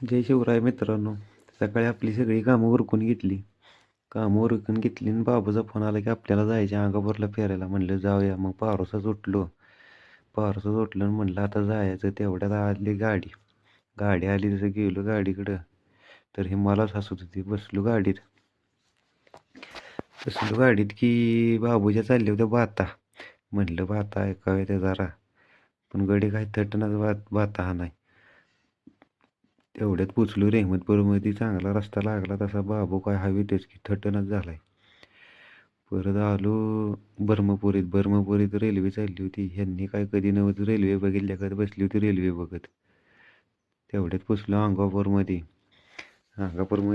जय शिवराय मित्रांनो. सकाळी आपली सगळी कामं उरकून घेतली. कामं उरकून घेतली आणि बाबूचा फोन आला की आपल्याला जायचं अंगापूरला फिरायला. म्हणलं जाऊया. मग पारोसाच उठलो. पारोसाच उठलं आणि म्हणलं आता जायचं. तेवढ्यात आली गाडी. गाडी आली तसं गेलो गाडीकडं. तर हे मलाच हसत होती. बसलो गाडीत की बाबूच्या चालल्या होत्या बाता. म्हणलं बाता ऐकाव्या त्या जरा. पण गडी काय थटनाच बाता हा नाही. तेवढ्यात पोचलो रेहमतपूरमध्ये. चांगला रस्ता लागला तसा बाबू काय हवी तेच की थटनच झालाय. परत आलो ब्रह्मपुरीत रेल्वे चालली होती. ह्यांनी काय कधी नव्हती रेल्वे बघितल्या का बसली होती रेल्वे बघत. तेवढ्यात पोचलो अंगापूरमध्ये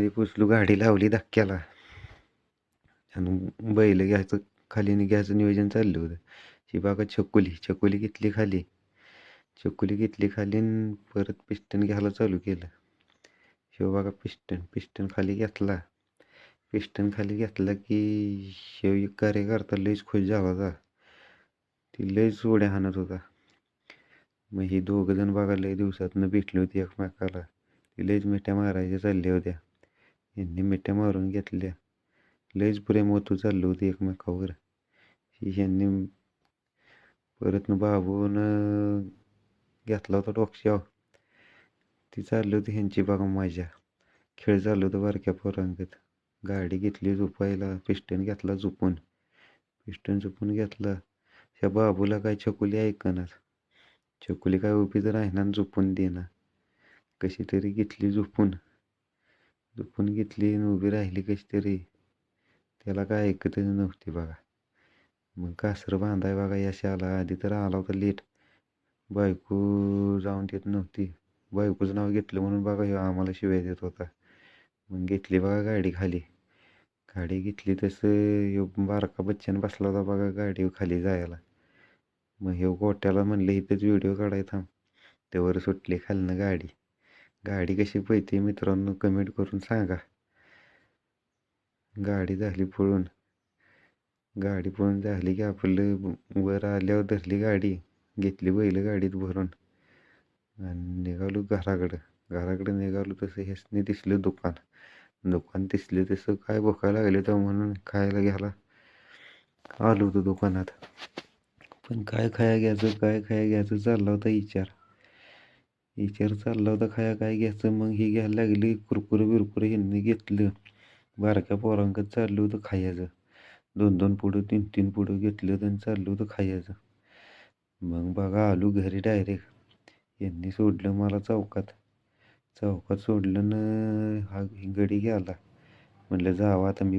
पोचलो. गाडी लावली धक्क्याला आणि बैल घ्यायचं खाली घ्यायचं नियोजन चाललं होतं. ही बघा चकोली घेतली खाली आणि परत पिस्टन घ्यायला चालू केलं. शिव बघा पिस्टन खाली घेतला की शिव एक कार्यकर्ता लयच खुश झाला होता. ती लयच उड्या हाणत होता. मग ही दोघं जण बघा लय दिवसातनं भेटली होती एकमेकाला. ती लयच मिठ्या मारायच्या चालल्या होत्या. यांनी मिठ्या मारून घेतल्या. लयच प्रेम होतं चाललं होतं एकमेकावर. ह्यांनी परत बाबून घेतला होता डोक्यावर. ती चालली होती ह्यांची बघा मजा. खेळ चालू होतं बारक्या पोरांगत. गाडी घेतली झोपायला. पिस्टन घेतला. ह्या बाबूला काय छकुली ऐकनाच. छकुली काय उभी तर राहिना आणि झोपून देना. कशी तरी घेतली झोपून घेतली आणि उभी राहिली कशी तरी. त्याला काय ऐकतच नव्हती बघा. मग कासरं बांधाय बघा यश आला. आधी तर आला होता लेट. बायको जाऊन देत नव्हती. बायकोचं नाव घेतलं म्हणून बघा ह्यो आम्हाला शिव्या देत होता. मग घेतली बघा गाडी घेतली तसं ह्यो बारका बच्चन बसला होता बघा गाडी खाली जायला. मग ह्यो गोट्याला म्हणलं इथंच व्हिडिओ काढाय थांब. त्यावर सुटली खालनं गाडी कशी पळते मित्रांनो कमेंट करून सांगा. गाडी पळून झाली की आपलं वर आल्यावर धरली गाडी. घेतली बैल गाडीत भरून आणि निघालो घराकडे निघालो तसं ह्यासनी दिसलं दुकान दिसले तसं काय भुका लागले तर म्हणून खायला घ्यायला आलो होतो दुकानात. पण काय खाया घ्यायचं चालला होता विचार चालला होता काय घ्यायचं. मग ही घ्यायला लागली कुरकुरे ह्यांनी घेतलं. बारक्या पोरांकत चाललं होतं खायचं. 2-2 पुढं 3-3 पुढं घेतलं आणि चाललं होतं खायचं. मग बघा आलो घरी डायरेक्ट. यांनी सोडलं मला चौकात सोडलं न हा गडी गेला. म्हणलं जावं आता मी